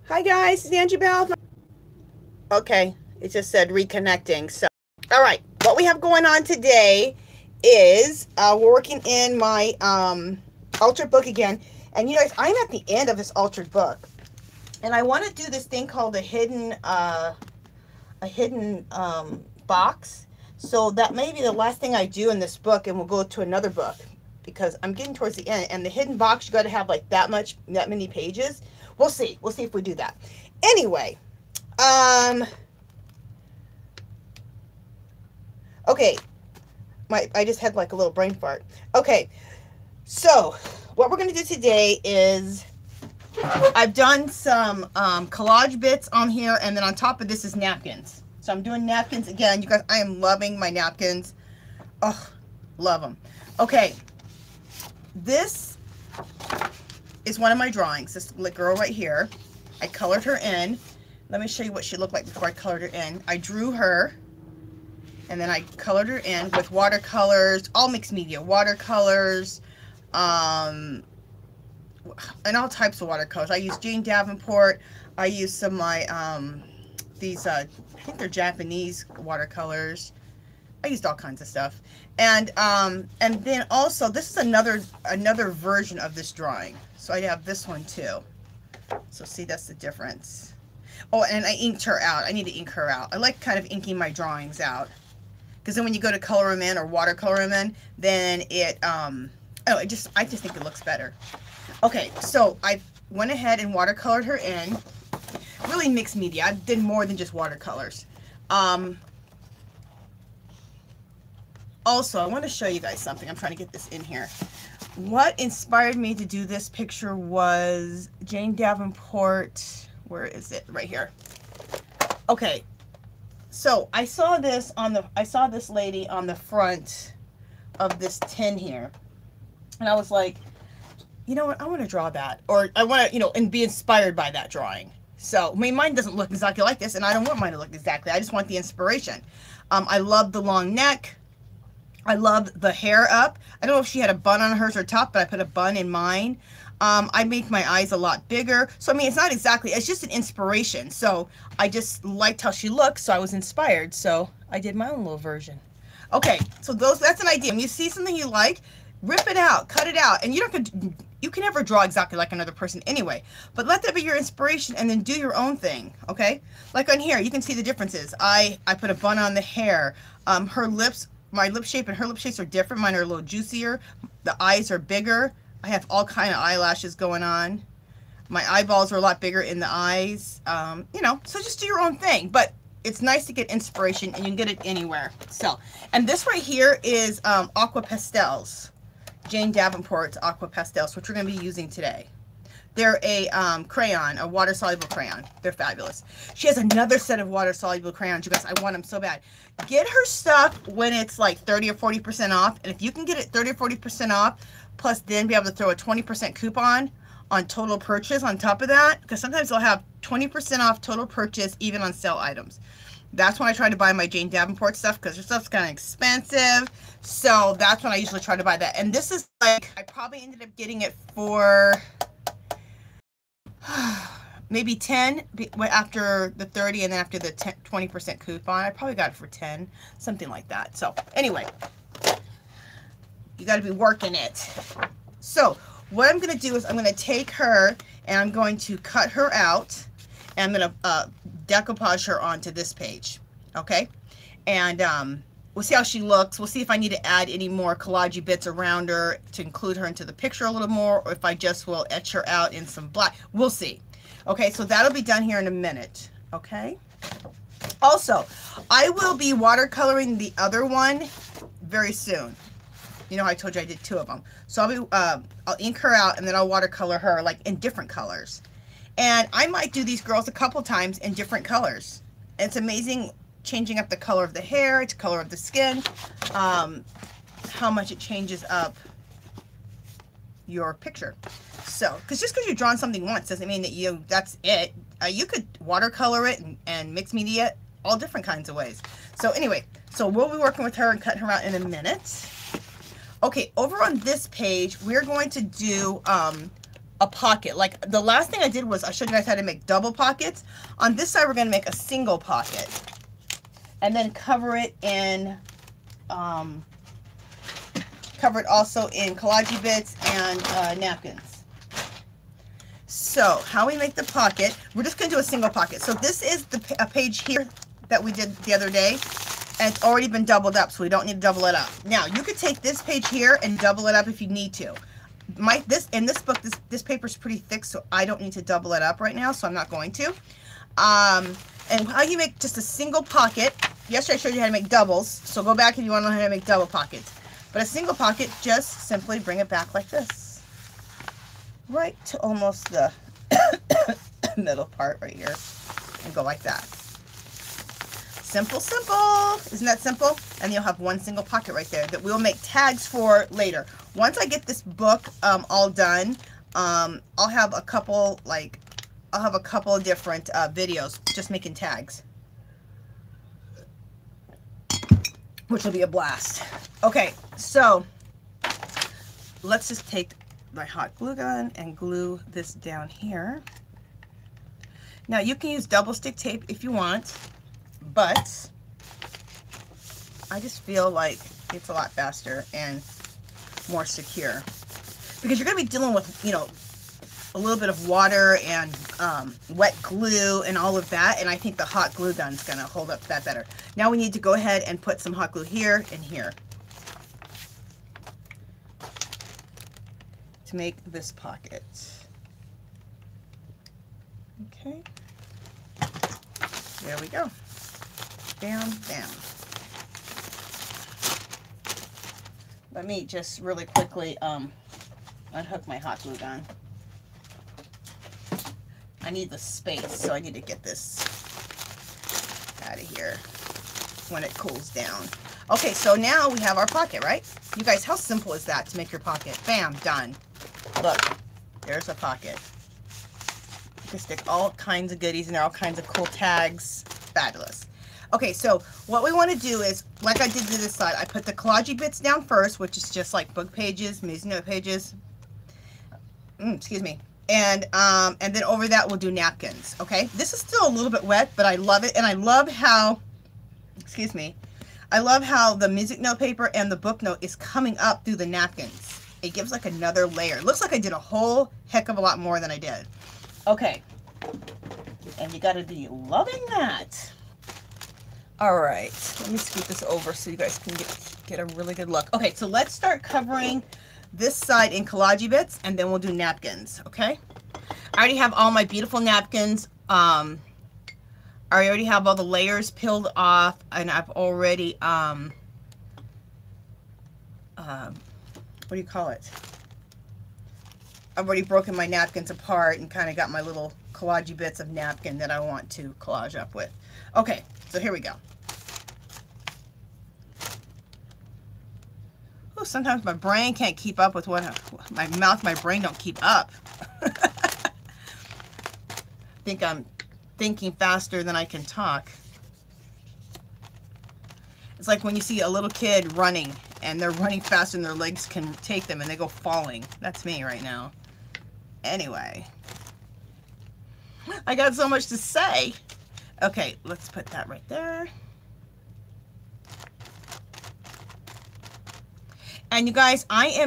Hi guys, it's Angie Bell. Okay, it just said reconnecting. So, all right, what we have going on today is we're working in my altered book again. And you guys, I'm at the end of this altered book, and I want to do this thing called a hidden box. So that may be the last thing I do in this book, and we'll go to another book because I'm getting towards the end. And the hidden box, you got to have like that many pages. We'll see. We'll see if we do that. Anyway, okay. I just had like a little brain fart. Okay, so what we're gonna do today is I've done some collage bits on here, and then on top of this is napkins. So I'm doing napkins again. You guys, I am loving my napkins. Oh, love them. Okay, this is one of my drawings. This girl right here. I colored her in. Let me show you what she looked like before I colored her in. I drew her, and then I colored her in with watercolors, all mixed media, watercolors, and all types of watercolors. I used Jane Davenport. I used some of my, I think they're Japanese watercolors. I used all kinds of stuff. And then also, this is another version of this drawing. So I have this one too. So see, that's the difference. Oh, and I inked her out. I need to ink her out. I like kind of inking my drawings out, because then when you go to color them in or watercolor them in, then it, I just think it looks better. Okay, so I went ahead and watercolored her in. Really mixed media. I did more than just watercolors. Also, I want to show you guys something. I'm trying to get this in here. What inspired me to do this picture was Jane Davenport. Where is it? Right here. Okay. So I saw this lady on the front of this tin here, and I was like, you know what, I want to draw that, or I want to, and be inspired by that drawing. So, I mean, mine doesn't look exactly like this, and I don't want mine to look exactly. I just want the inspiration. I love the long neck. I love the hair up. I don't know if she had a bun on hers or top, but I put a bun in mine. I make my eyes a lot bigger. So, I mean, it's not exactly, it's just an inspiration. So, I just liked how she looked, so I was inspired. So, I did my own little version. Okay, so that's an idea. When you see something you like, rip it out, cut it out. And you can never draw exactly like another person anyway. But let that be your inspiration, and then do your own thing, okay? Like on here, you can see the differences. I put a bun on the hair. Her lips, my lip shape and her lip shapes are different. Mine are a little juicier. The eyes are bigger. I have all kind of eyelashes going on. My eyeballs are a lot bigger in the eyes. So just do your own thing. But it's nice to get inspiration, and you can get it anywhere. So, and this right here is Aqua Pastels. Jane Davenport's Aqua Pastels, which we're going to be using today. They're a crayon, a water-soluble crayon. They're fabulous. She has another set of water-soluble crayons. You guys, I want them so bad. Get her stuff when it's like 30 or 40% off. And if you can get it 30 or 40% off, plus then be able to throw a 20% coupon on total purchase on top of that, because sometimes they'll have 20% off total purchase even on sale items. That's when I try to buy my Jane Davenport stuff, because her stuff's kind of expensive. So that's when I usually try to buy that. And this is like, I probably ended up getting it for maybe 10 after the 30, and then after the 20% coupon. I probably got it for 10, something like that. So anyway, you got to be working it. So what I'm going to do is I'm going to take her and I'm going to cut her out, and I'm going to decoupage her onto this page. Okay. And we'll see how she looks. We'll see if I need to add any more collagey bits around her to include her into the picture a little more, or if I just will etch her out in some black. We'll see. Okay, so that'll be done here in a minute. Okay. Also, I will be watercoloring the other one very soon. You know, I told you I did 2 of them. So I'll ink her out, and then I'll watercolor her like in different colors. And I might do these girls a couple times in different colors. It's amazing changing up the color of the hair, the color of the skin, how much it changes up your picture. So, because just because you've drawn something once doesn't mean that that's it. You could watercolor it and mix media all different kinds of ways. So anyway, so we'll be working with her and cutting her out in a minute. Okay, over on this page, we're going to do a pocket. Like the last thing I did was I showed you guys how to make double pockets. On this side, we're going to make a single pocket. And then cover it in, cover it also in Collage bits and napkins. So how we make the pocket, we're just going to do a single pocket. So this is a page here that we did the other day. And it's already been doubled up, so we don't need to double it up. Now, you could take this page here and double it up if you need to. In this book, this paper is pretty thick, so I don't need to double it up right now, so I'm not going to. And how you make just a single pocket. Yesterday I showed you how to make doubles, so go back if you want to know how to make double pockets. But a single pocket, just simply bring it back like this. Right to almost the middle part right here. And go like that. Simple, simple. Isn't that simple? And you'll have one single pocket right there that we'll make tags for later. Once I get this book all done, I'll have a couple of different videos just making tags, which will be a blast. Okay, so let's just take my hot glue gun and glue this down here. Now you can use double stick tape if you want, but I just feel like it's a lot faster and more secure, because you're going to be dealing with, you know, a little bit of water and wet glue and all of that, and I think the hot glue gun's going to hold up that better. Now we need to go ahead and put some hot glue here and here to make this pocket. Okay, there we go. Bam, bam. Let me just really quickly unhook my hot glue gun. I need the space, so I need to get this out of here when it cools down. Okay, so now we have our pocket, right? You guys, how simple is that to make your pocket? Bam, done. Look, there's a pocket. You can stick all kinds of goodies in there, all kinds of cool tags. Fabulous. Okay, so what we want to do is, like I did to this side, I put the collage bits down first, which is just like book pages, music note pages. Excuse me. And then over that we'll do napkins. Okay, this is still a little bit wet, but I love it, and I love how, excuse me, I love how the music note paper and the book note is coming up through the napkins. It gives like another layer. It looks like I did a whole heck of a lot more than I did. Okay, and you got to be loving that. All right, let me scoot this over so you guys can get a really good look. Okay, so let's start covering this side in collage bits, and then we'll do napkins. Okay, I already have all my beautiful napkins. I already have all the layers peeled off, and I've already what do you call it? I've already broken my napkins apart and kind of got my little collage bits of napkin that I want to collage up with. Okay, so here we go. Oh, sometimes my brain can't keep up with what my mouth, my brain don't keep up. Think I'm thinking faster than I can talk. It's like when you see a little kid running and they're running faster than their legs can take them and they go falling. That's me right now. Anyway, I got so much to say. Okay, let's put that right there. And you guys, I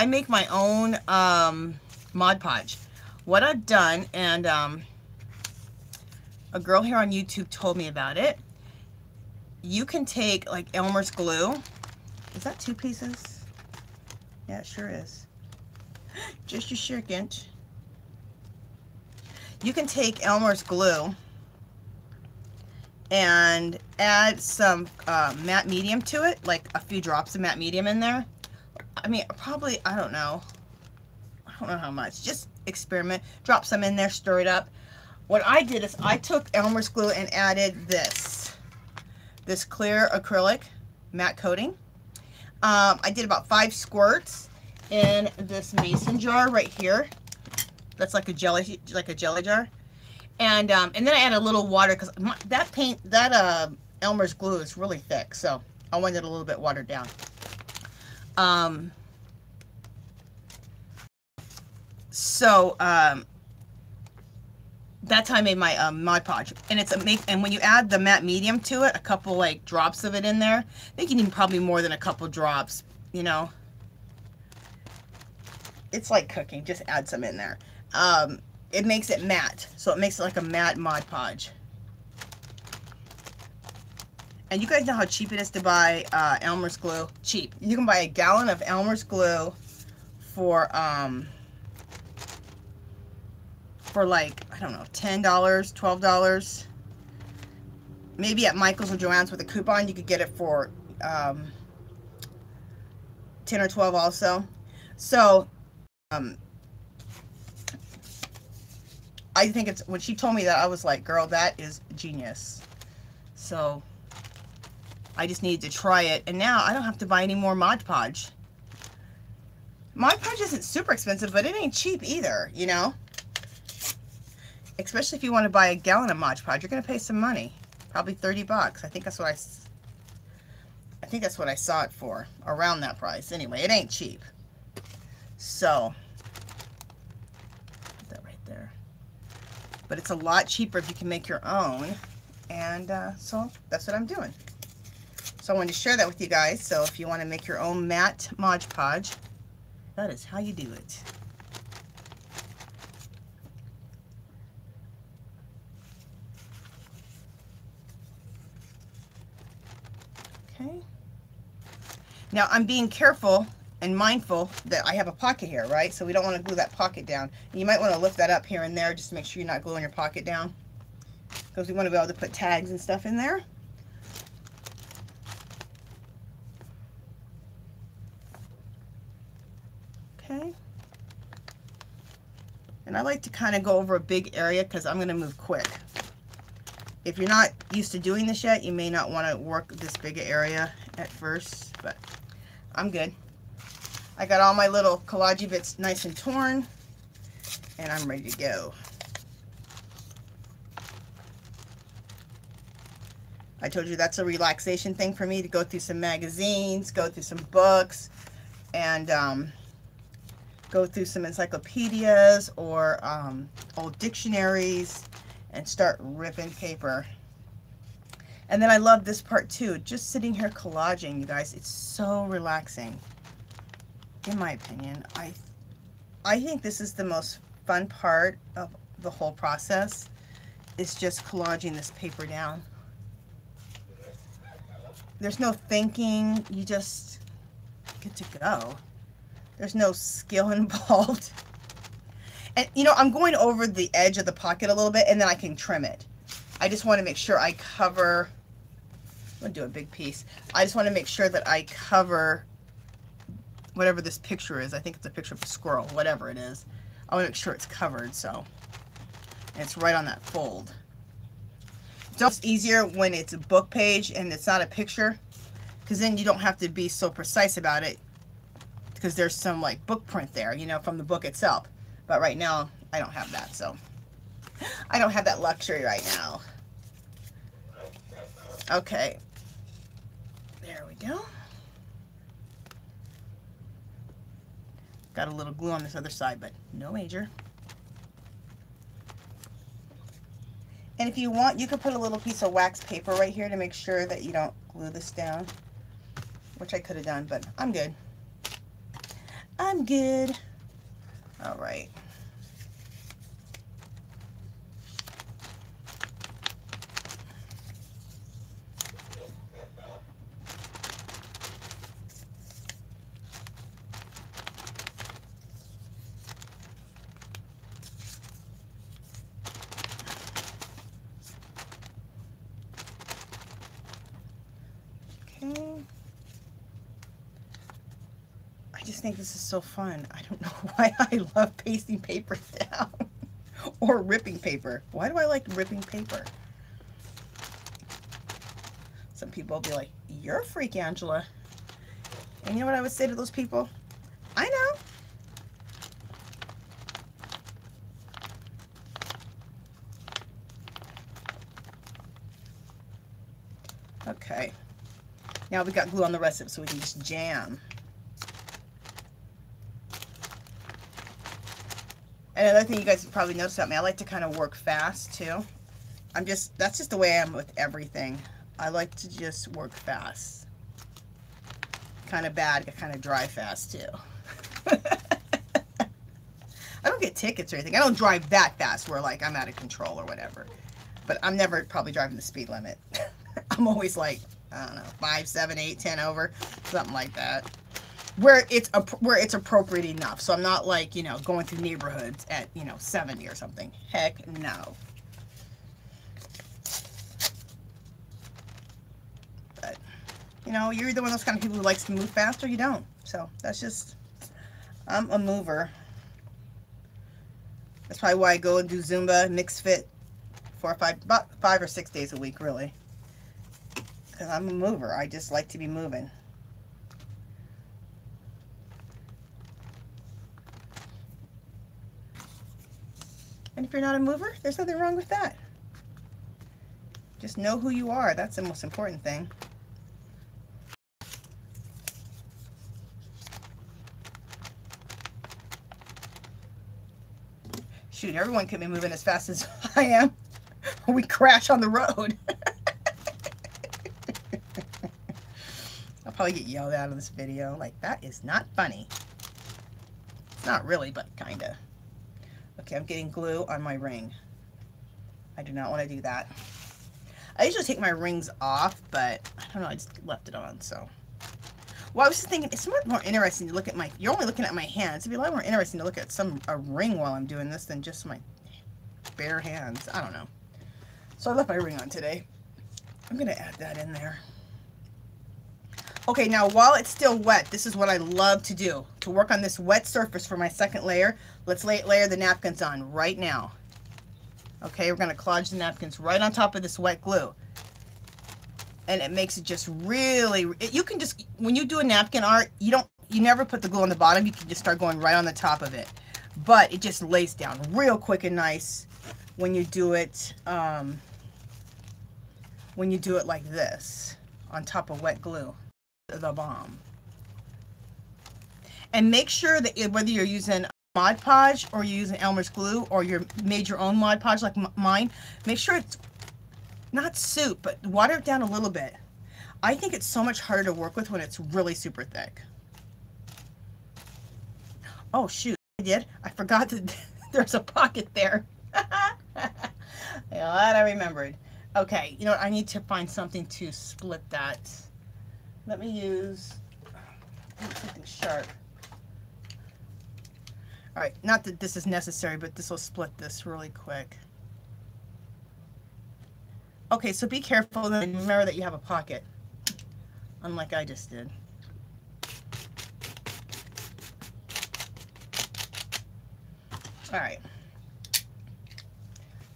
make my own Mod Podge. What I've done, and a girl here on YouTube told me about it. You can take like Elmer's glue. Is that 2 pieces? Yeah, it sure is. Just a second. You can take Elmer's glue and add some matte medium to it, like a few drops of matte medium in there. I mean, probably, I don't know how much. Just experiment. Drop some in there, stir it up. What I did is I took Elmer's glue and added this clear acrylic matte coating. I did about 5 squirts in this mason jar right here. That's like a jelly jar. And then I add a little water because that Elmer's glue is really thick, so I wanted it a little bit watered down. So that's how I made my Mod Podge. And it's and when you add the matte medium to it, a couple like drops of it in there, I think you need probably more than a couple drops, you know. It's like cooking, just add some in there. It makes it matte, so it makes it like a matte Mod Podge. And you guys know how cheap it is to buy Elmer's glue. Cheap. You can buy a gallon of Elmer's glue for like, I don't know, $10, $12. Maybe at Michael's or Joann's with a coupon, you could get it for 10 or 12 also. So, I think it's, when she told me that, I was like, girl, that is genius. So, I just needed to try it, and now I don't have to buy any more Mod Podge. Mod Podge isn't super expensive, but it ain't cheap either, you know? Especially if you want to buy a gallon of Mod Podge, you're going to pay some money. Probably 30 bucks. I think that's what I saw it for, around that price. Anyway, it ain't cheap. So, put that right there. But it's a lot cheaper if you can make your own, and so that's what I'm doing. So I wanted to share that with you guys. So if you want to make your own matte Mod Podge, that is how you do it. Okay. Now I'm being careful and mindful that I have a pocket here, right? So we don't want to glue that pocket down. And you might want to lift that up here and there just to make sure you're not gluing your pocket down, because we want to be able to put tags and stuff in there. Okay. And I like to kind of go over a big area because I'm going to move quick. If you're not used to doing this yet, you may not want to work this big area at first, but I'm good. I got all my little collage bits nice and torn, and I'm ready to go. I told you that's a relaxation thing for me, to go through some magazines, go through some books, and go through some encyclopedias or old dictionaries and start ripping paper. And then I love this part too, just sitting here collaging, you guys. It's so relaxing, in my opinion. I think this is the most fun part of the whole process, is just collaging this paper down. There's no thinking, you just get to go. There's no skill involved. And you know, I'm going over the edge of the pocket a little bit, and then I can trim it. I just want to make sure I cover, I'm going to do a big piece. I just want to make sure that I cover whatever this picture is. I think it's a picture of a squirrel, whatever it is. I want to make sure it's covered, so. And it's right on that fold. It's easier when it's a book page and it's not a picture, because then you don't have to be so precise about it, because there's some like book print there, you know, from the book itself. But right now, I don't have that, so I don't have that luxury right now. Okay, there we go. Got a little glue on this other side, but no major. And if you want, you could put a little piece of wax paper right here to make sure that you don't glue this down, which I could have done, but I'm good. I'm good. All right. Okay. I just think this is so fun. I don't know why I love pasting paper down or ripping paper. Why do I like ripping paper? Some people will be like, you're a freak, Angela. And you know what I would say to those people? I know. Okay. Now we got glue on the rest of it, so we can just jam. And another thing you guys probably noticed about me, I like to kind of work fast too. That's just the way I am with everything. I like to just work fast. Kind of bad, kind of drive fast too. I don't get tickets or anything. I don't drive that fast where like I'm out of control or whatever. But I'm never probably driving the speed limit. I'm always like, I don't know, 5, 7, 8, 10 over, something like that. Where it's appropriate enough. So I'm not like, you know, going through neighborhoods at, you know, 70 or something. Heck no. But, you know, you're either one of those kind of people who likes to move fast or you don't. So that's just, I'm a mover. That's probably why I go and do Zumba, mixed fit, about 5 or 6 days a week, really. Because I'm a mover. I just like to be moving. And if you're not a mover, there's nothing wrong with that. Just know who you are. That's the most important thing. Shoot, everyone can be moving as fast as I am. We crash on the road. I'll probably get yelled out of this video. Like, that is not funny. It's not really, but kinda. Okay, I'm getting glue on my ring. I do not want to do that. I usually take my rings off, but I don't know, I just left it on, so. Well, I was just thinking, it's much more interesting to look at my, you're only looking at my hands. It'd be a lot more interesting to look at a ring while I'm doing this than just my bare hands. I don't know. So I left my ring on today. I'm going to add that in there. Okay, now while it's still wet, this is what I love to do. To work on this wet surface for my second layer, let's layer the napkins on right now. Okay, we're going to collage the napkins right on top of this wet glue. And it makes it just really, you can just, when you do a napkin art, you never put the glue on the bottom. You can just start going right on the top of it. But it just lays down real quick and nice when you do it, like this, on top of wet glue. The bomb. And make sure that whether you're using Mod Podge or you're using Elmer's glue or you made your own Mod Podge like mine, make sure it's not soup, but water it down a little bit. I think it's so much harder to work with when it's really super thick. Oh shoot, I forgot that there's a pocket there. Glad I remembered. Okay, you know what, I need to find something to split that. Let me use something sharp. All right, not that this is necessary, but this will split this really quick. Okay, so be careful and remember that you have a pocket, unlike I just did. All right,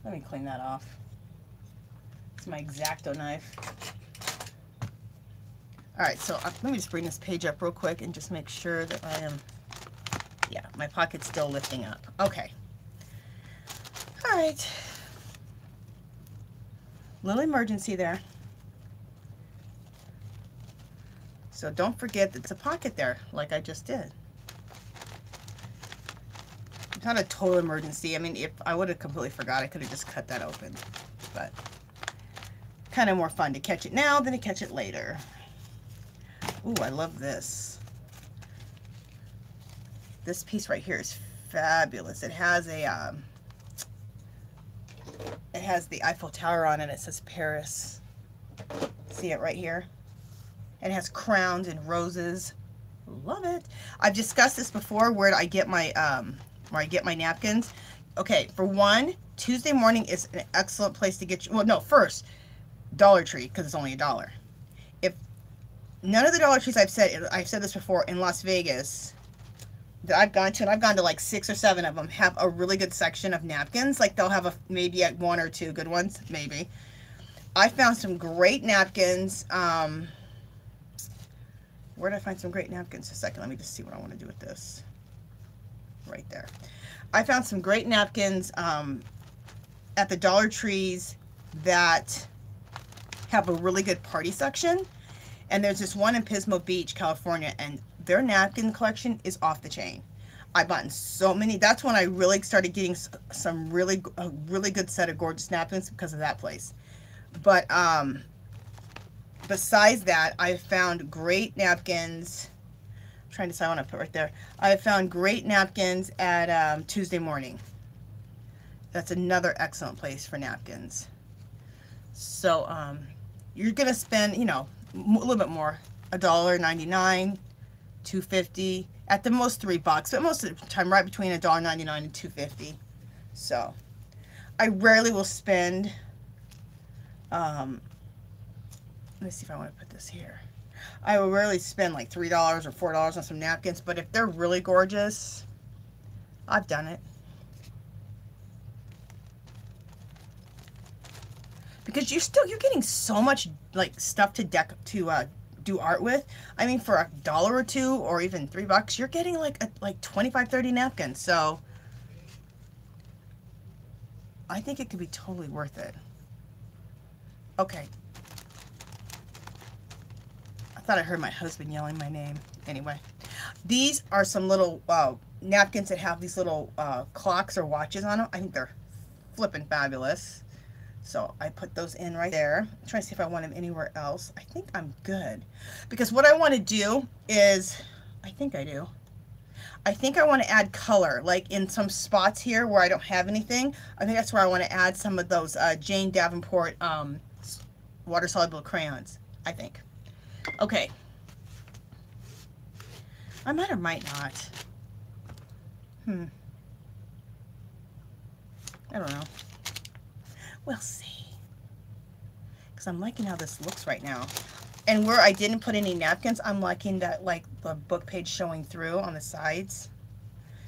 let me clean that off. It's my X-Acto knife. All right, so let me just bring this page up real quick and just make sure that I am, yeah, my pocket's still lifting up. Okay. All right. Little emergency there. So don't forget that it's a pocket there, like I just did. It's not a total emergency. I mean, if I would have completely forgot, I could have just cut that open. But kind of more fun to catch it now than to catch it later. Ooh, I love this. This piece right here is fabulous. It has a, it has the Eiffel Tower on it. It says Paris. See it right here? And it has crowns and roses. Love it. I've discussed this before. Where I get my napkins. Okay, for one, Tuesday morning is an excellent place to get you. Well, no, first Dollar Tree, because it's only $1. If none of the Dollar Trees I've said this before in Las Vegas that I've gone to, and I've gone to like 6 or 7 of them, have a really good section of napkins. Like they'll have maybe 1 or 2 good ones, maybe. I found some great napkins. Where did I find some great napkins? A second, let me just see what I want to do with this. Right there. I found some great napkins at the Dollar Trees that have a really good party section. And there's this one in Pismo Beach, California, and their napkin collection is off the chain. I bought so many. That's when I really started getting some a really good set of gorgeous napkins because of that place. But besides that, I found great napkins. I'm trying to decide what I put right there. I found great napkins at Tuesday Morning. That's another excellent place for napkins. So you're gonna spend, you know, a little bit more, $1.99, $2.50, at the most $3, but most of the time right between $1.99 and $2.50. So I rarely will spend. Let me see if I want to put this here. I will rarely spend like $3 or $4 on some napkins, but if they're really gorgeous, I've done it. Because you're getting so much like stuff to do art with. I mean, for $1 or $2 or even $3, you're getting like 25, 30 napkins. So I think it could be totally worth it. Okay. I thought I heard my husband yelling my name. Anyway, these are some little napkins that have these little clocks or watches on them. I think they're flippin' fabulous. So I put those in right there. I'm trying to see if I want them anywhere else. I think I'm good. Because what I want to do is, I think I do. I think I want to add color, like in some spots here where I don't have anything. I think that's where I want to add some of those Jane Davenport water-soluble crayons, I think. Okay. I might or might not. I don't know. We'll see. Because I'm liking how this looks right now. And where I didn't put any napkins, I'm liking that, like, the book page showing through on the sides.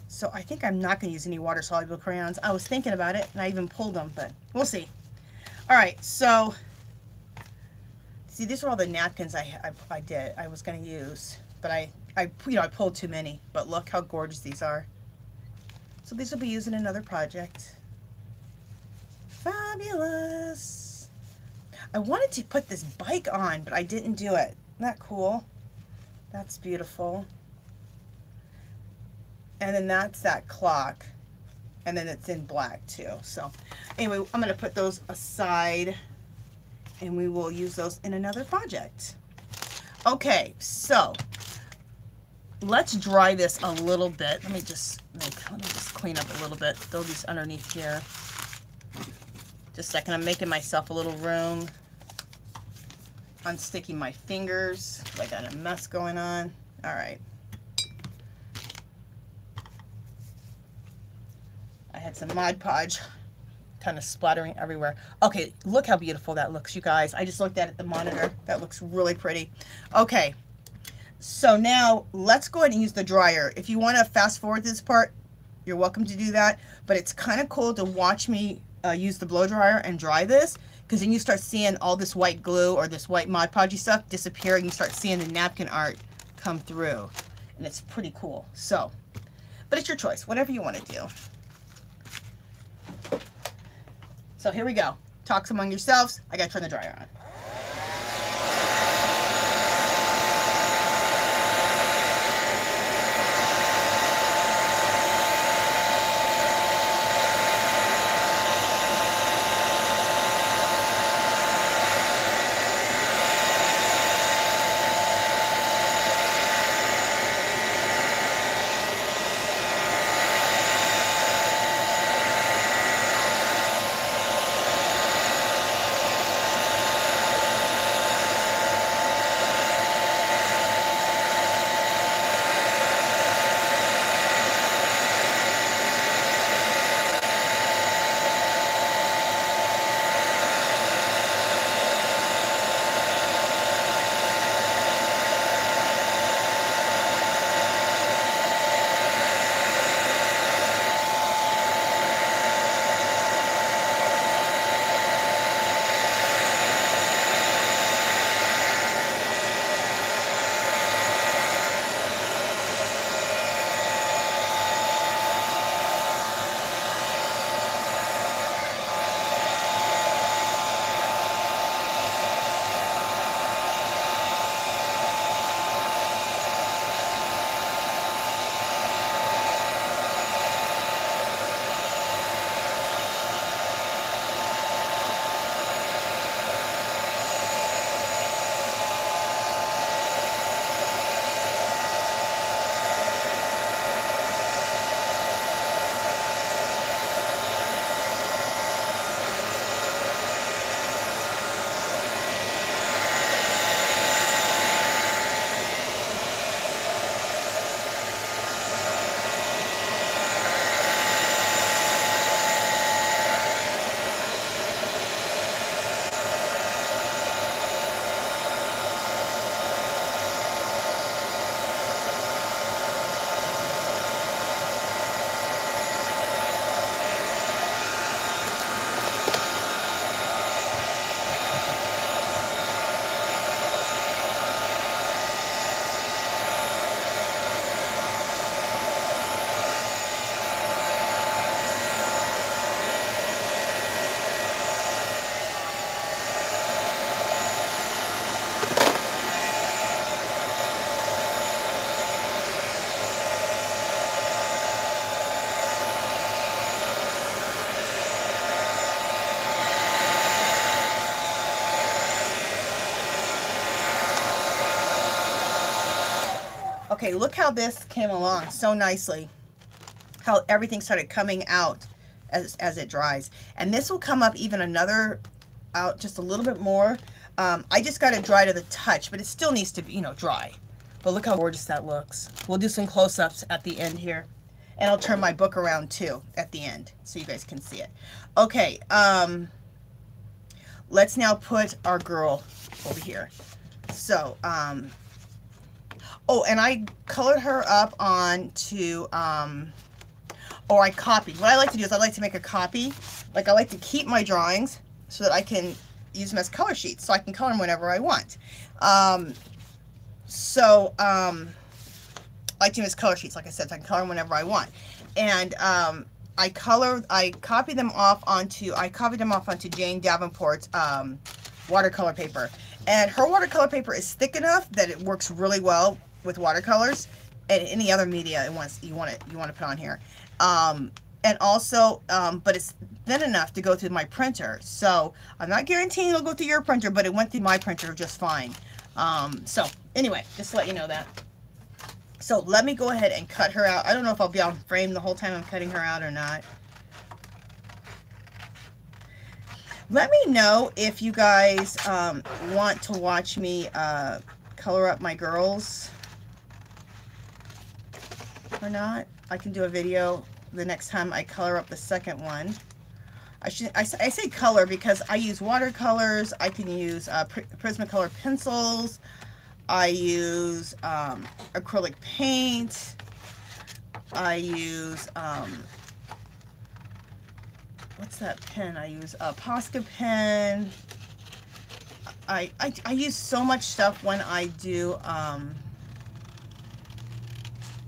So I think I'm not going to use any water-soluble crayons. I was thinking about it, and I even pulled them, but we'll see. All right, so, see, these are all the napkins I was going to use. But I pulled too many. But look how gorgeous these are. So these will be used in another project. Fabulous. I wanted to put this bike on, but I didn't do it. Isn't that cool? That's beautiful. And then that's that clock. And then it's in black too. So anyway, I'm going to put those aside and we will use those in another project. Okay, so let's dry this a little bit. Let me just clean up a little bit. Throw these underneath here. Just a second, I'm making myself a little room. Unsticking my fingers. I got a mess going on. All right. I had some Mod Podge kind of splattering everywhere. Okay, look how beautiful that looks, you guys. I just looked at it at the monitor. That looks really pretty. Okay, so now let's go ahead and use the dryer. If you want to fast forward this part, you're welcome to do that. But it's kind of cool to watch me use the blow dryer and dry this, because then you start seeing all this white glue or this white Mod Podge stuff disappear, and you start seeing the napkin art come through, and it's pretty cool. So, but it's your choice, whatever you want to do. So here we go. Talks among yourselves. I gotta turn the dryer on. Okay, look how this came along so nicely. How everything started coming out as it dries. And this will come up even another, out just a little bit more. I just got it dry to the touch, but it still needs to be, you know, dry. But look how gorgeous that looks. We'll do some close-ups at the end here. And I'll turn my book around too at the end so you guys can see it. Okay, let's now put our girl over here. So, oh, and I colored her up onto, or I copied. What I like to do is I like to make a copy. Like I like to keep my drawings so that I can use them as color sheets, so I can color them whenever I want. I like to use color sheets, like I said, so I can color them whenever I want. And I copied them off onto Jane Davenport's watercolor paper. And her watercolor paper is thick enough that it works really well with watercolors and any other media you want to put on here. And also, but it's thin enough to go through my printer. So I'm not guaranteeing it'll go through your printer, but it went through my printer just fine. So anyway, just to let you know that. So let me go ahead and cut her out. I don't know if I'll be on frame the whole time I'm cutting her out or not. Let me know if you guys want to watch me color up my girls or not. I can do a video the next time I color up the second one. I say color because I use watercolors. I can use Prismacolor pencils. I use acrylic paint. I use what's that pen? I use a Posca pen. I use so much stuff when I do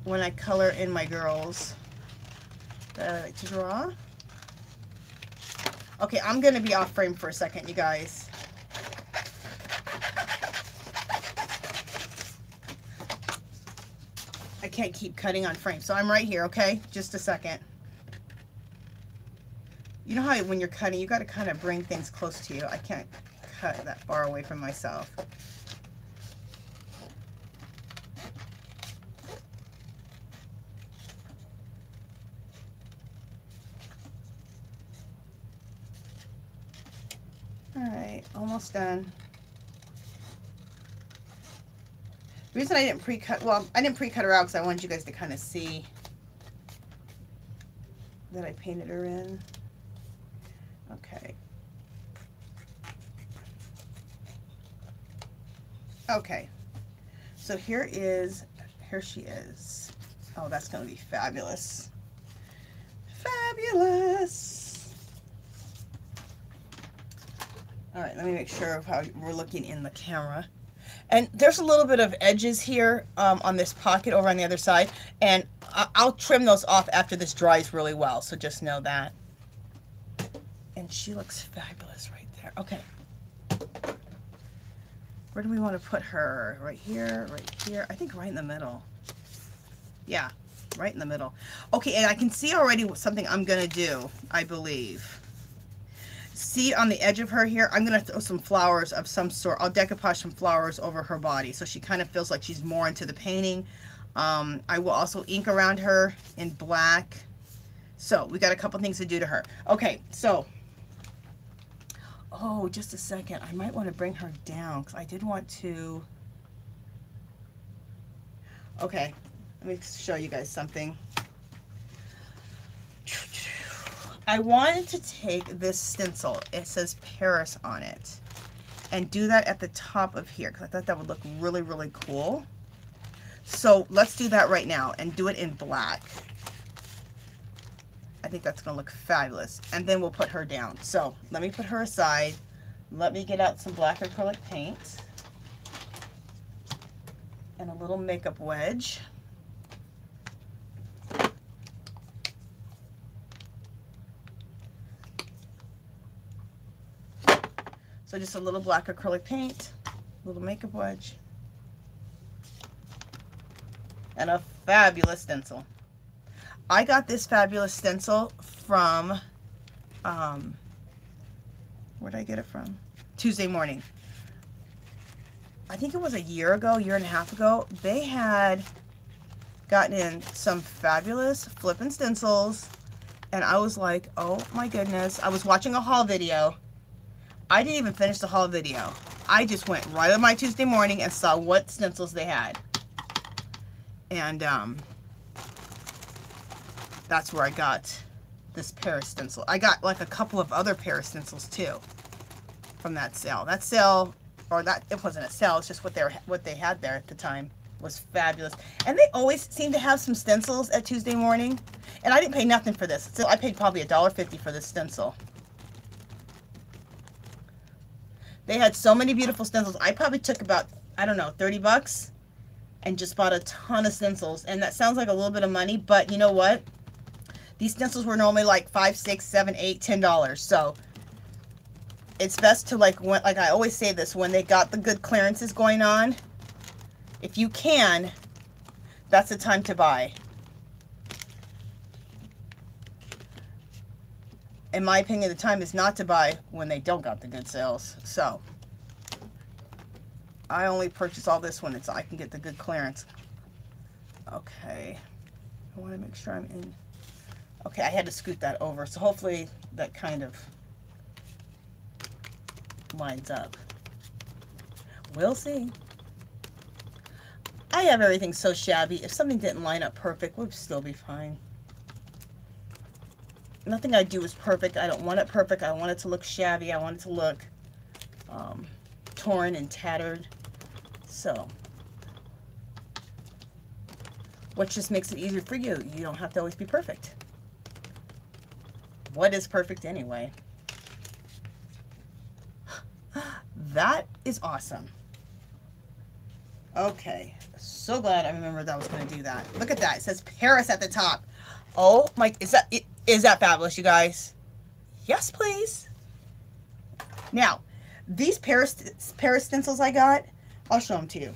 when I color in my girls that I like to draw. Okay, I'm gonna be off frame for a second, you guys. I can't keep cutting on frame, so I'm right here, okay? Just a second. You know how when you're cutting, you got to kind of bring things close to you. I can't cut that far away from myself. All right, almost done. The reason I didn't pre-cut, well, I didn't pre-cut her out because I wanted you guys to kind of see that I painted her in. Okay. Okay. So here she is. Oh, that's going to be fabulous. Fabulous. All right, let me make sure of how we're looking in the camera. And there's a little bit of edges here on this pocket over on the other side. And I'll trim those off after this dries really well. So just know that. And she looks fabulous right there. Okay. Where do we want to put her? Right here, right here. I think right in the middle. Yeah, right in the middle. Okay, and I can see already something I'm going to do, I believe. See on the edge of her here, I'm going to throw some flowers of some sort. I'll decoupage some flowers over her body so she kind of feels like she's more into the painting. I will also ink around her in black. So we got a couple things to do to her. Okay, so, oh, just a second. I might want to bring her down because I did want to. Okay, let me show you guys something. I wanted to take this stencil, it says Paris on it, and do that at the top of here because I thought that would look really, really cool. So let's do that right now and do it in black. I think that's going to look fabulous. And then we'll put her down. So let me put her aside. Let me get out some black acrylic paint and a little makeup wedge. So just a little black acrylic paint, a little makeup wedge, and a fabulous stencil. I got this fabulous stencil from, where did I get it from? Tuesday Morning. I think it was a year ago, year and a half ago. They had gotten in some fabulous flippin' stencils, and I was like, oh my goodness. I was watching a haul video. I didn't even finish the haul video. I just went right on my Tuesday morning and saw what stencils they had. And that's where I got this Paris stencil. I got like a couple of other Paris stencils too from that sale. That sale, or that, it wasn't a sale, it's just what they had there at the time was fabulous. And they always seem to have some stencils at Tuesday morning. And I didn't pay nothing for this. So I paid probably $1.50 for this stencil. They had so many beautiful stencils. I probably took about, I don't know, 30 bucks and just bought a ton of stencils. And that sounds like a little bit of money, but you know what? These stencils were normally like $5, $6, $7, $8, $10. So it's best to, like I always say this, when they got the good clearances going on, if you can, that's the time to buy. In my opinion, the time is not to buy when they don't got the good sales. So I only purchase all this when I can get the good clearance. Okay, I want to make sure I'm in. Okay, I had to scoot that over, so hopefully that kind of lines up. We'll see. I have everything so shabby. If something didn't line up perfect, we'd still be fine. Nothing I do is perfect. I don't want it perfect. I want it to look shabby. I want it to look torn and tattered. So, which just makes it easier for you. You don't have to always be perfect. What is perfect anyway? That is awesome. Okay, so glad I remembered that I was going to do that. Look at that. It says Paris at the top. Oh my, is that fabulous, you guys? Yes, please. Now, these Paris stencils I got, I'll show them to you.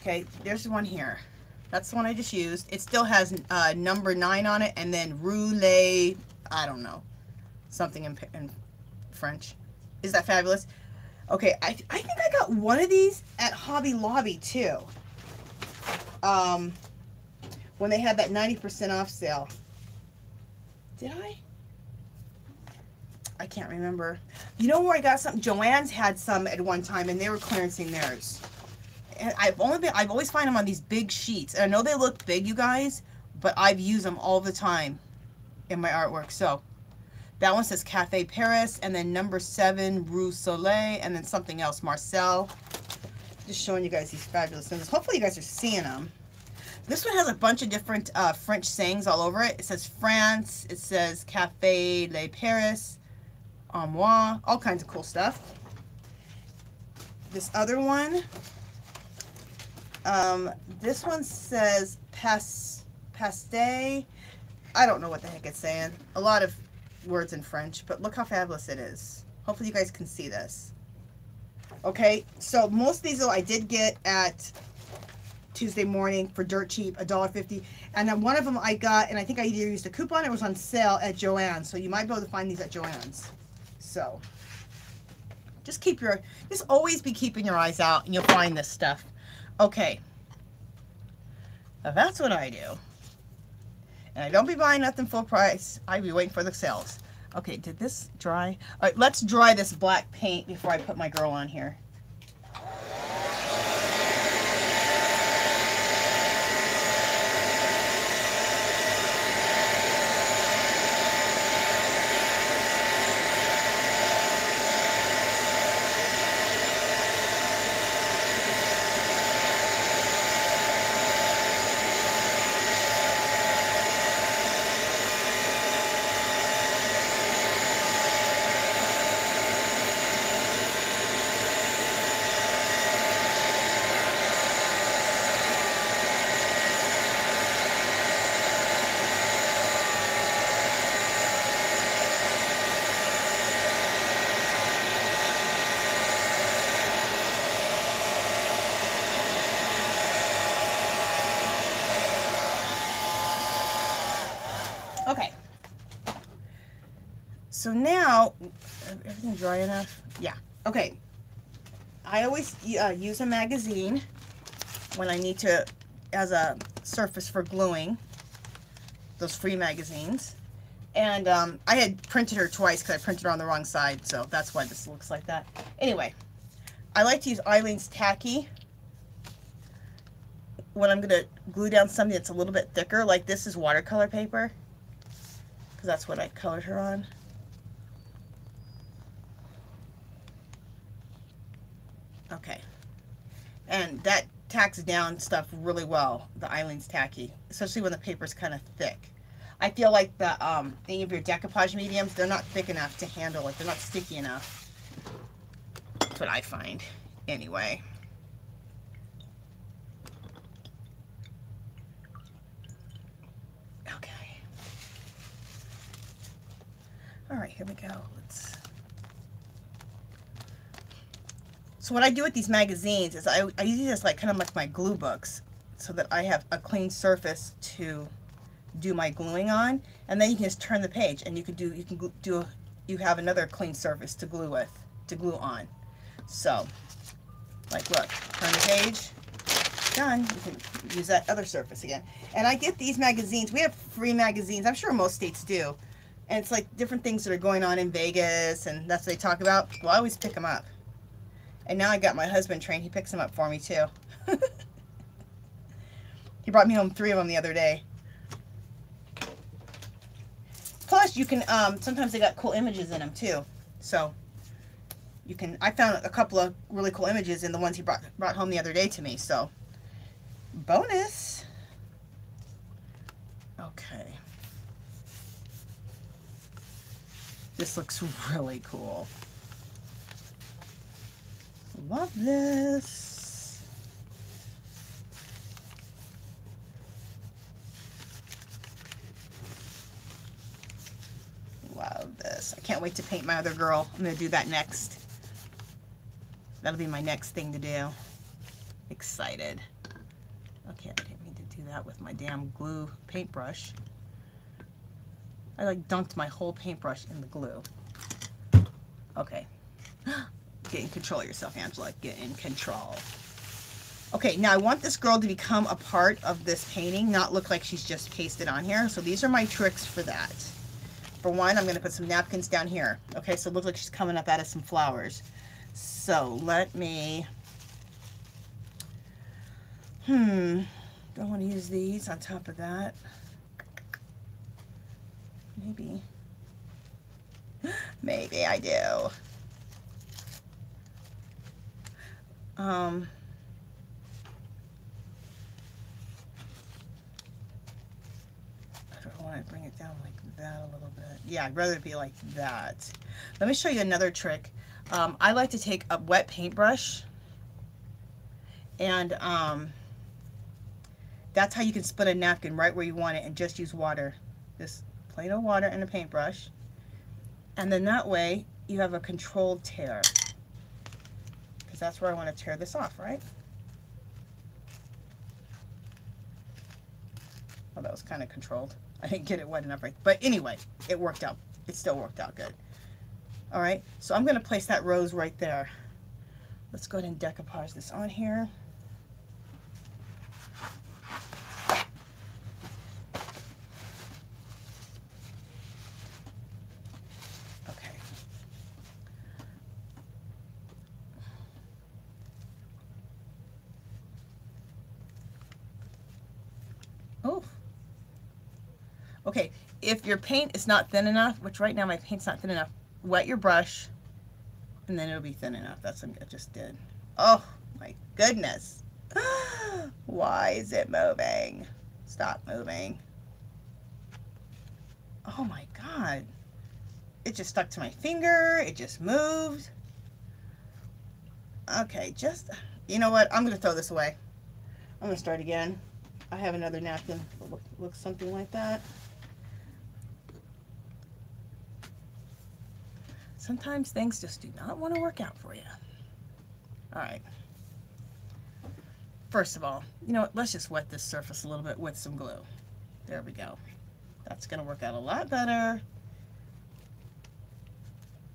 Okay, there's one here. That's the one I just used. It still has number 9 on it, and then Roulette, I don't know, something in French. Is that fabulous? Okay, I think I got one of these at Hobby Lobby too. When they had that 90% off sale. Did I? I can't remember. You know where I got some? Joann's had some at one time, and they were clearancing theirs. And I've always find them on these big sheets. And I know they look big, you guys, but I've used them all the time in my artwork. So that one says Cafe Paris, and then number 7 Rue Soleil, and then something else, Marcel. Just showing you guys these fabulous things. Hopefully you guys are seeing them. This one has a bunch of different French sayings all over it. It says France. It says Cafe Le Paris, Moi, all kinds of cool stuff. This other one, this one says Paste. I don't know what the heck it's saying. A lot of words in French, but look how fabulous it is. Hopefully you guys can see this. Okay, so most of these I did get at Tuesday morning for dirt cheap, $1.50. And then one of them I got, and I think I either used a coupon or it was on sale at Joann's. So you might be able to find these at Joann's. So just always be keeping your eyes out, and you'll find this stuff. Okay, now that's what I do. And I don't be buying nothing full price. I be waiting for the sales. Okay, did this dry? All right, let's dry this black paint before I put my girl on here. Okay, so now, everything dry enough? Yeah, okay. I always use a magazine when I need to as a surface for gluing those free magazines. And I had printed her twice because I printed her on the wrong side, so that's why this looks like that. Anyway, I like to use Aleene's Tacky when I'm going to glue down something that's a little bit thicker, like this is watercolor paper, because that's what I colored her on. Okay, and that tacks down stuff really well, the Aleene's Tacky, especially when the paper's kind of thick. I feel like the any of your decoupage mediums, they're not thick enough to handle it. They're not sticky enough. That's what I find, anyway. Okay. All right, here we go. Let's. So what I do with these magazines is I use these as like kind of like my glue books, so that I have a clean surface to do my gluing on, and then you can just turn the page and you have another clean surface to glue on. So like, look, turn the page, done. You can use that other surface again. And I get these magazines. We have free magazines. I'm sure most states do. And it's like different things that are going on in Vegas, and that's what they talk about. Well, I always pick them up. And now I got my husband trained. He picks them up for me too. He brought me home 3 of them the other day. Plus, you can, sometimes they got cool images in them too. So, you can, I found a couple of really cool images in the ones he brought home the other day to me. So, bonus. Okay. This looks really cool. Love this. Love this. I can't wait to paint my other girl. I'm going to do that next. That'll be my next thing to do. Excited. Okay, I didn't mean to do that with my damn glue paintbrush. I like dunked my whole paintbrush in the glue. Okay. Get in control of yourself, Angela. Get in control. Okay, now I want this girl to become a part of this painting, not look like she's just pasted on here. So these are my tricks for that. For one, I'm going to put some napkins down here. Okay, so it looks like she's coming up out of some flowers. So let me... do I want to use these on top of that? Maybe. Maybe I do. I don't want to bring it down like that a little bit. Yeah, I'd rather it be like that. Let me show you another trick. I like to take a wet paintbrush, and that's how you can split a napkin right where you want it, and just use water. Just plain old water and a paintbrush. And then that way you have a controlled tear. Because that's where I want to tear this off, right? Oh, that was kind of controlled. I didn't get it wet enough, right? But anyway, it worked out. It still worked out good. All right, so I'm going to place that rose right there. Let's go ahead and decoupage this on here. Okay. Oh. Okay, if your paint is not thin enough, which right now my paint's not thin enough, wet your brush, and then it'll be thin enough. That's what I just did. Oh my goodness. Why is it moving? Stop moving. Oh my God. It just stuck to my finger. It just moved. Okay, just, you know what? I'm going to throw this away. I'm going to start again. I have another napkin that looks something like that. Sometimes things just do not want to work out for you. All right. First of all, you know what? Let's just wet this surface a little bit with some glue. There we go. That's going to work out a lot better.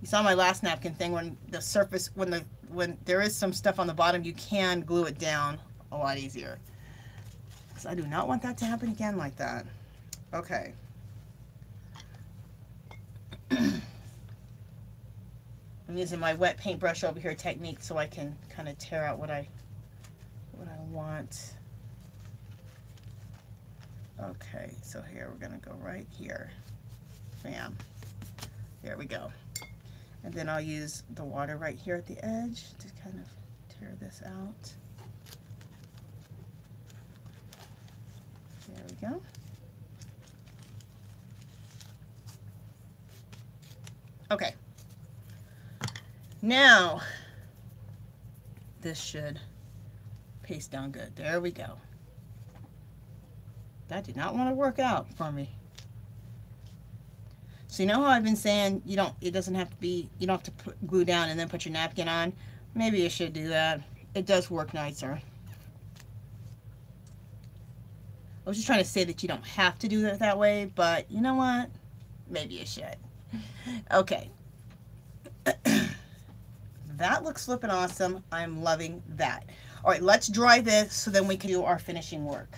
You saw my last napkin thing, when the surface, when there is some stuff on the bottom, you can glue it down a lot easier. because I do not want that to happen again like that. Okay. I'm using my wet paintbrush over here technique so I can kind of tear out what I want. Okay, so here we're gonna go right here. Bam. There we go. And then I'll use the water right here at the edge to kind of tear this out. There we go. Okay. Now, this should paste down good. There we go. That did not want to work out for me. So you know how I've been saying it doesn't have to be, you don't have to put glue down and then put your napkin on? Maybe you should do that. It does work nicer. I was just trying to say that you don't have to do it that way, but you know what? Maybe you should. Okay. That looks flippin' awesome. I'm loving that. All right, let's dry this so then we can do our finishing work.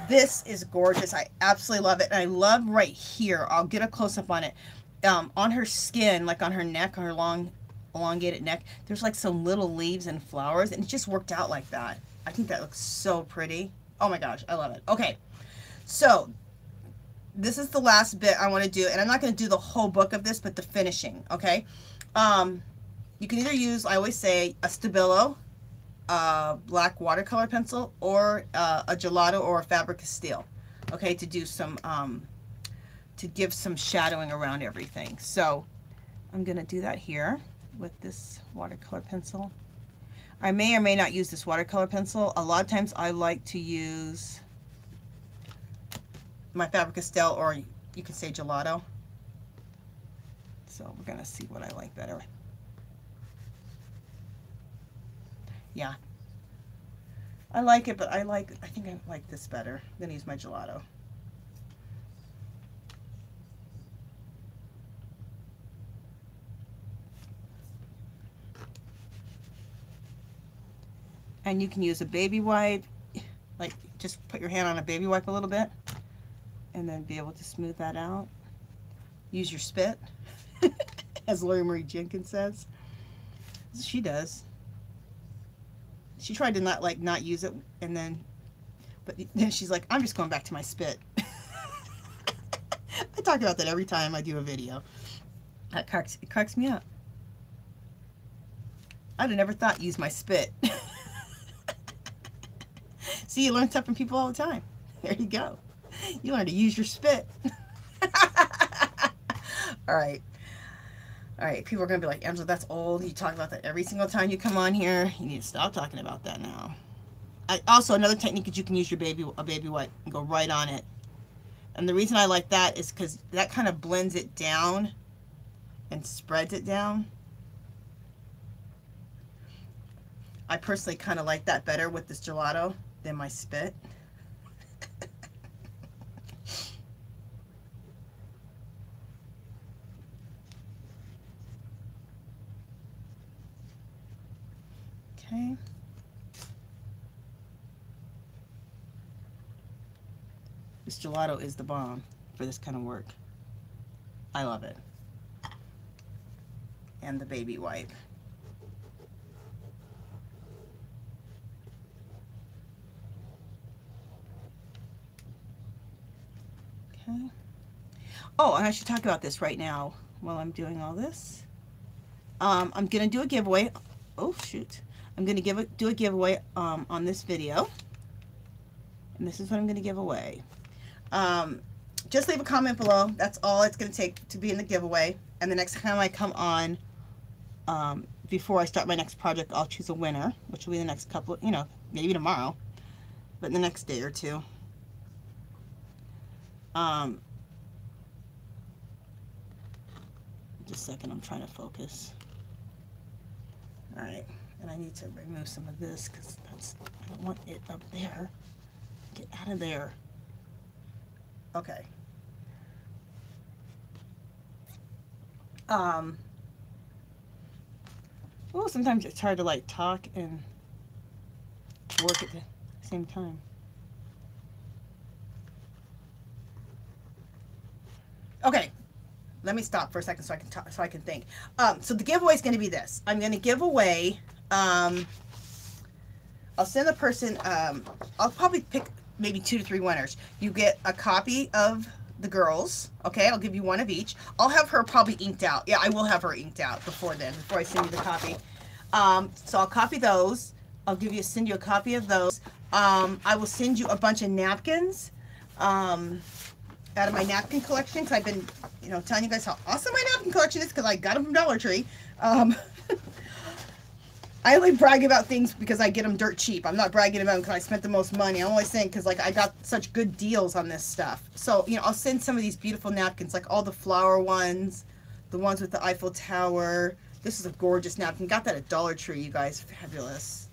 This is gorgeous. I absolutely love it. And I love right here, I'll get a close-up on it, on her skin, like on her neck, on her long, elongated neck, there's like some little leaves and flowers, and it just worked out like that. I think that looks so pretty. Oh my gosh, I love it. Okay, so this is the last bit I want to do, and I'm not going to do the whole book of this, but the finishing, okay? You can either use, I always say, a Stabilo, black watercolor pencil, or a Gelato or a Faber-Castell, okay, to do some to give some shadowing around everything. So I'm gonna do that here with this watercolor pencil. I may or may not use this watercolor pencil. A lot of times I like to use my Faber-Castell, or you could say Gelato. So we're gonna see what I like better. Yeah, I like it, but I think I like this better. I'm gonna use my Gelato. And you can use a baby wipe, like just put your hand on a baby wipe a little bit and then be able to smooth that out. Use your spit, as Lori Marie Jenkins says. She does. She tried to not use it, and but then she's like, I'm just going back to my spit. I talk about that every time I do a video. It cracks me up. I'd have never thought use my spit. See, you learn stuff from people all the time. There you go. You learn to use your spit. All right. All right, people are going to be like, Angela, that's old. You talk about that every single time you come on here. You need to stop talking about that now. Also, another technique is you can use a baby wipe and go right on it. And the reason I like that is because that kind of blends it down and spreads it down. I personally kind of like that better with this Gelato than my spit. Okay. This Gelato is the bomb for this kind of work. I love it. And the baby wipe. Okay. Oh, and I should talk about this right now while I'm doing all this. I'm going to do a giveaway. Oh, shoot. I'm going to do a giveaway on this video. And this is what I'm going to give away. Just leave a comment below. That's all it's going to take to be in the giveaway. And the next time I come on, before I start my next project, I'll choose a winner, which will be the next couple, you know, maybe tomorrow, but the next day or two. Just a second, I'm trying to focus. All right, and I need to remove some of this because I don't want it up there. Get out of there. Okay. Well, sometimes it's hard to like talk and work at the same time. Okay, let me stop for a second so I can talk, so I can think. So the giveaway is going to be this. I'm going to give away. I'll send the person. I'll probably pick maybe 2 to 3 winners. You get a copy of the girls. Okay, I'll give you one of each. I'll have her probably inked out. Yeah, I will have her inked out before then, before I send you the copy. So I'll copy those. I'll send you a copy of those. I will send you a bunch of napkins out of my napkin collection, because I've been, you know, telling you guys how awesome my napkin collection is because I got them from Dollar Tree. I only brag about things because I get them dirt cheap. I'm not bragging about them because I spent the most money. I'm only saying because, like, I got such good deals on this stuff. So, you know, I'll send some of these beautiful napkins, like all the flower ones, the ones with the Eiffel Tower. This is a gorgeous napkin. Got that at Dollar Tree, you guys. Fabulous.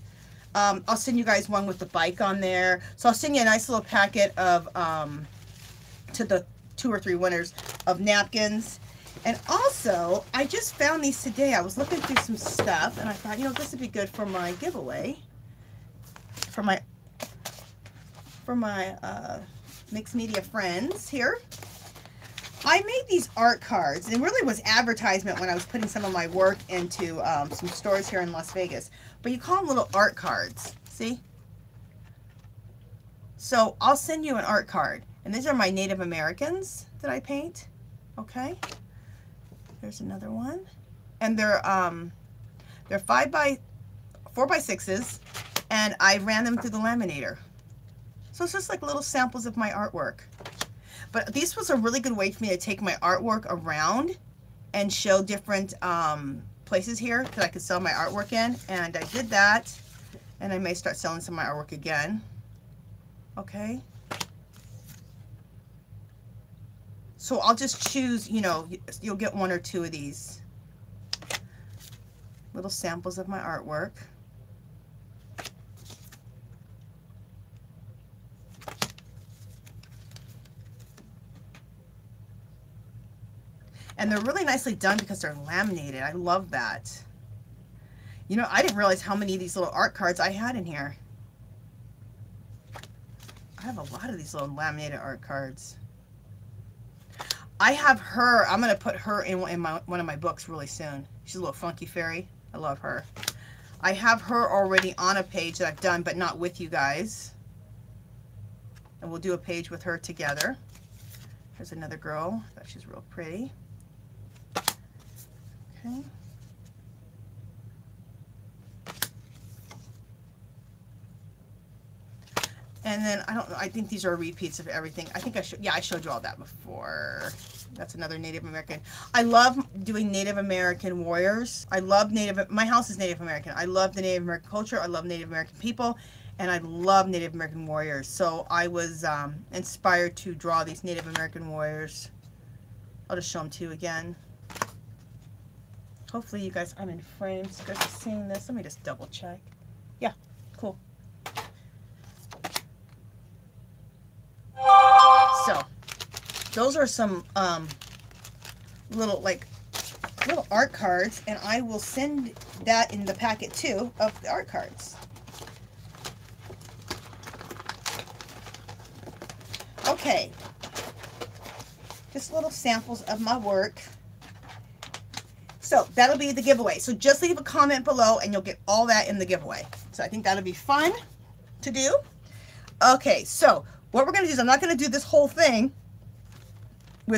I'll send you guys one with the bike on there. So I'll send you a nice little packet of, to the 2 or 3 winners of napkins. And also, I just found these today. I was looking through some stuff, and I thought, you know, this would be good for my giveaway. For my mixed media friends here. I made these art cards, and it really was advertisement when I was putting some of my work into some stores here in Las Vegas. But you call them little art cards. See? So I'll send you an art card. And these are my Native Americans that I paint. Okay? There's another one. And they're 4x6s, and I ran them through the laminator. So it's just like little samples of my artwork. But this was a really good way for me to take my artwork around and show different places here that I could sell my artwork in. And I did that, and I may start selling some of my artwork again. Okay. So I'll just choose, you know, you'll get 1 or 2 of these little samples of my artwork. And they're really nicely done because they're laminated. I love that. You know, I didn't realize how many of these little art cards I had in here. I have a lot of these little laminated art cards. I have her, I'm going to put her in one of my books really soon. She's a little funky fairy. I love her. I have her already on a page that I've done, but not with you guys. And we'll do a page with her together. Here's another girl. I thought she's real pretty. Okay. And then, I don't know, I think these are repeats of everything. I think I showed, yeah, I showed you all that before. That's another Native American. I love doing Native American warriors. I love my house is Native American. I love the Native American culture. I love Native American people. And I love Native American warriors. So I was inspired to draw these Native American warriors. I'll just show them to you again. Hopefully you guys, I'm in frame, so you guys are seeing this. Let me just double check. Yeah, cool. So, those are some little art cards, and I will send that in the packet too of the art cards. Okay, just little samples of my work. So that'll be the giveaway. So just leave a comment below and you'll get all that in the giveaway. So I think that'll be fun to do. Okay, so what we're going to do is I'm not going to do this whole thing.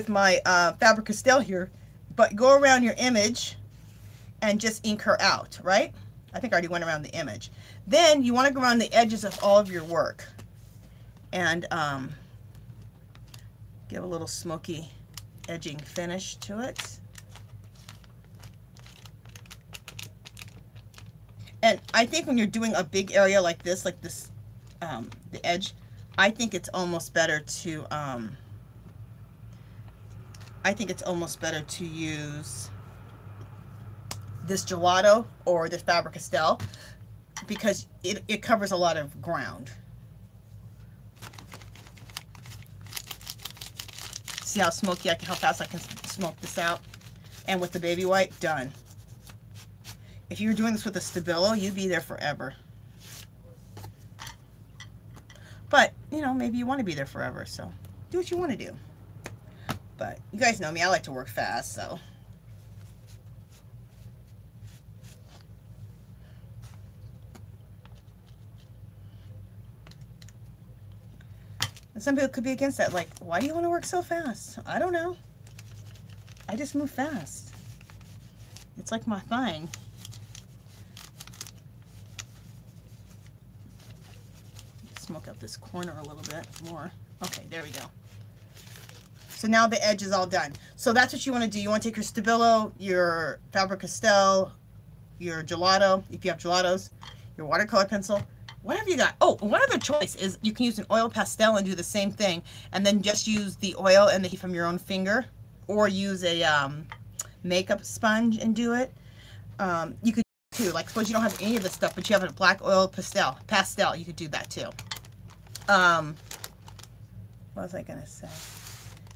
Faber-Castell here, but go around your image and just ink her out, right? I think I already went around the image. Then you want to go around the edges of all of your work and give a little smoky edging finish to it. And I think when you're doing a big area like this, the edge, I think it's almost better to use this gelato or this Faber-Castell because it covers a lot of ground. See how smoky how fast I can smoke this out? And with the baby white, done. If you were doing this with a Stabilo, you'd be there forever. But, you know, maybe you want to be there forever, so do what you want to do. But you guys know me, I like to work fast, so. And some people could be against that, like, why do you want to work so fast? I don't know. I just move fast. It's like my thing. Smoke out this corner a little bit more. Okay, there we go. So now the edge is all done. So that's what you want to do. You want to take your Stabilo, your Faber-Castell, your gelato, if you have gelatos, your watercolor pencil, whatever you got. Oh, one other choice is you can use an oil pastel and do the same thing, and then just use the oil and the heat from your own finger, or use a makeup sponge and do it. You could too, like suppose you don't have any of this stuff, but you have a black oil pastel, you could do that too. What was I gonna say?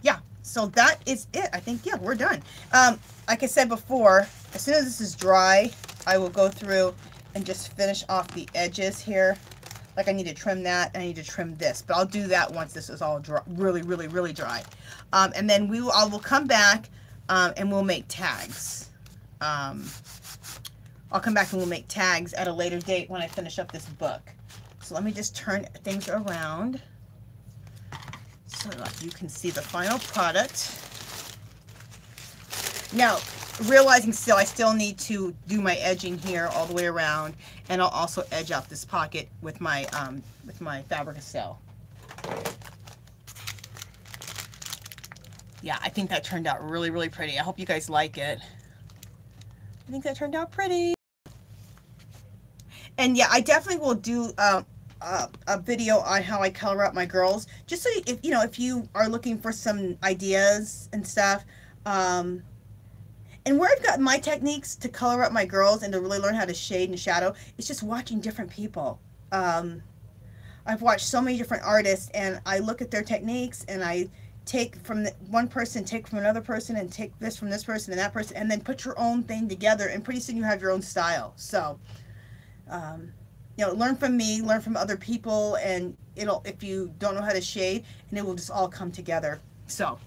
Yeah, so that is it. I think, yeah, we're done. Like I said before, as soon as this is dry, I will go through and just finish off the edges here. Like I need to trim that and I need to trim this, but I'll do that once this is all dry, really dry. And then I will come back and we'll make tags. I'll come back and we'll make tags at a later date when I finish up this book. So let me just turn things around so that you can see the final product. Now, realizing I still need to do my edging here all the way around, and I'll also edge out this pocket with my Faber-Castell. Yeah, I think that turned out really pretty. I hope you guys like it. I think that turned out pretty. And yeah, I definitely will do a video on how I color up my girls, just so if you are looking for some ideas and stuff. And where I've got my techniques to color up my girls and to really learn how to shade and shadow, it's just watching different people. I've watched so many different artists, and I look at their techniques, and I take from one person, take from another person, and take this from this person and that person, and then put your own thing together, and pretty soon you have your own style. So, learn from me, learn from other people, and if you don't know how to shade, and it will just all come together. So,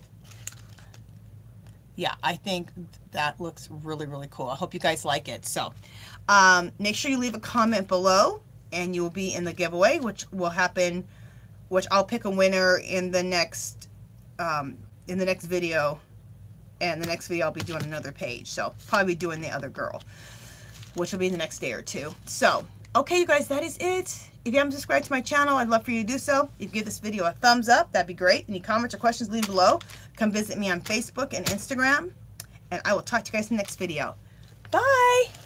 yeah, I think that looks really cool. I hope you guys like it. So, make sure you leave a comment below, and you will be in the giveaway, which I'll pick a winner in the next video. And the next video I'll be doing another page. So, probably doing the other girl, which will be in the next day or two. So, okay, you guys, that is it. If you haven't subscribed to my channel, I'd love for you to do so. If you give this video a thumbs up, that'd be great. Any comments or questions, leave below. Come visit me on Facebook and Instagram. And I will talk to you guys in the next video. Bye!